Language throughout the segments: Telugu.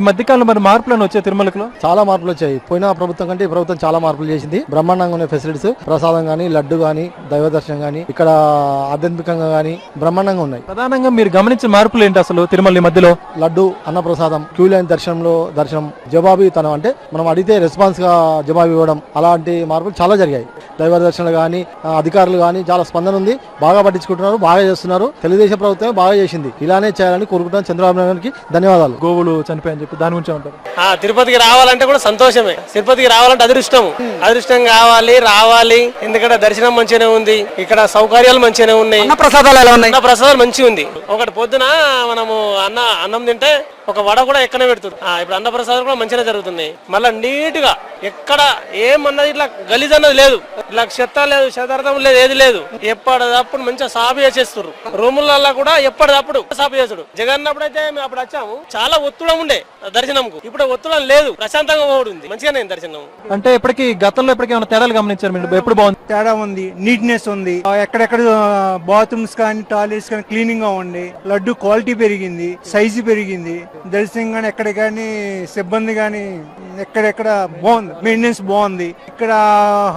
మధ్యకాలంలో మరి మార్పులను వచ్చాయి తిరుమలలో? చాలా మార్పులు వచ్చాయి. పోయిన ప్రభుత్వం కంటే ఈ ప్రభుత్వం చాలా మార్పులు చేసింది. బ్రహ్మాండంగా ఉన్న ఫెసిలిటీస్, ప్రసాదం గానీ, లడ్డు గానీ, దైవ దర్శనం గానీ, ఇక్కడ ఆధ్యాత్మికంగా గానీ బ్రహ్మాండంగా ఉన్నాయి. ప్రధానంగా మీరు గమనించిన మార్పులు ఏంటి అసలు తిరుమల మధ్యలో? లడ్డు, అన్న ప్రసాదం, క్యూ లైన్ దర్శనం, జవాబీతనం అంటే మనం అడిగితే రెస్పాన్స్ గా జవాబు ఇవ్వడం, అలాంటి మార్పులు చాలా జరిగాయి. దైవ దర్శనాలు గానీ, అధికారులు గానీ చాలా స్పందన ఉంది. బాగా పట్టించుకుంటున్నారు, బాగా చేస్తున్నారు. తెలుగుదేశం ప్రభుత్వం బాగా చేసింది. ఇలానే చేయాలని కోరుకుంటున్నాను. చంద్రబాబు నాయుడు గారికి ధన్యవాదాలు. గోవులు చనిపోయని చెప్పి దాని గురించి ఉంటారు. తిరుపతికి రావాలంటే కూడా సంతోషమే. తిరుపతికి రావాలంటే అదృష్టం కావాలి. ఎందుకంటే దర్శనం మంచిగానే ఉంది, ఇక్కడ సౌకర్యాలు మంచిగానే ఉన్నాయి. ప్రసాదాలు ఎలా ఉన్నాయి? ప్రసాదాలు మంచిగా ఉంది. ఒకటి పొద్దున మనము అన్నం తింటే ఒక వడ కూడా ఎక్కనే పెడుతుంది. ఇప్పుడు అన్న ప్రసాదాలు కూడా మంచిగా జరుగుతున్నాయి. మళ్ళీ నీట్ గా ఎక్కడ ఏమన్నది ఇట్లా గలీజ్ అన్నది లేదు, ఇట్లా చెత్త లేదు, శతార్థం లేదు, ఏది లేదు. ఎప్పటిదప్పుడు మంచిగా సాఫ్ చేసేస్తారు. రూములలో కూడా ఎప్పటిదప్పుడు సాఫ్ చేస్తాడు. జగన్నప్పుడు అయితే మేము అప్పుడు వచ్చాము, చాలా ఒత్తుడం ఉండే దర్శనంకు. ఇప్పుడు ఒత్తుడం లేదు, ప్రశాంతంగా పోతుంది. మంచిగానే దర్శనం. అంటే ఇప్పటికి గతంలో ఏమైనా తేడాలు గమనించారు మీరు? ఎప్పుడు బాగుంది? తేడా ఉంది, నీట్నెస్ ఉంది. ఎక్కడెక్కడ బాత్రూమ్స్ కానీ, టాయిలెట్స్ కానీ క్లీనింగ్ గా ఉండి, లడ్డు క్వాలిటీ పెరిగింది, సైజు పెరిగింది. దర్శనం కానీ ఎక్కడ కానీ, సిబ్బంది కానీ ఎక్కడెక్కడ బాగుంది, మెయింటెనెన్స్ బాగుంది. ఇక్కడ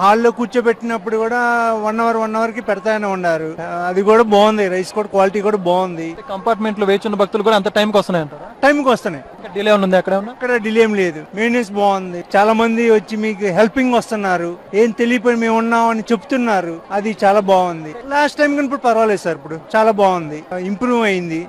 హాల్లో కూర్చోబెట్టినప్పుడు కూడా 1 అవర్ కి పెడతానే ఉన్నారు. అది కూడా బాగుంది. రైస్ కూడా క్వాలిటీ కూడా బాగుంది. కంపార్ట్మెంట్ లో వేచున్న భక్తులు కూడా అంత టైంకి వస్తున్నాయంటారా? టైంకి వస్తున్నాయి. డిలే ఉంది అక్కడ డిలే ఏం లేదు. మెయింటెనెన్స్ బాగుంది. చాలా మంది వచ్చి మీకు హెల్పింగ్ వస్తున్నారు. ఏం తెలియపోయి మేము ఉన్నామని చెప్తున్నారు. అది చాలా బాగుంది. లాస్ట్ టైం కానీ ఇప్పుడు పర్వాలేదు సార్, ఇప్పుడు చాలా బాగుంది, ఇంప్రూవ్ అయింది.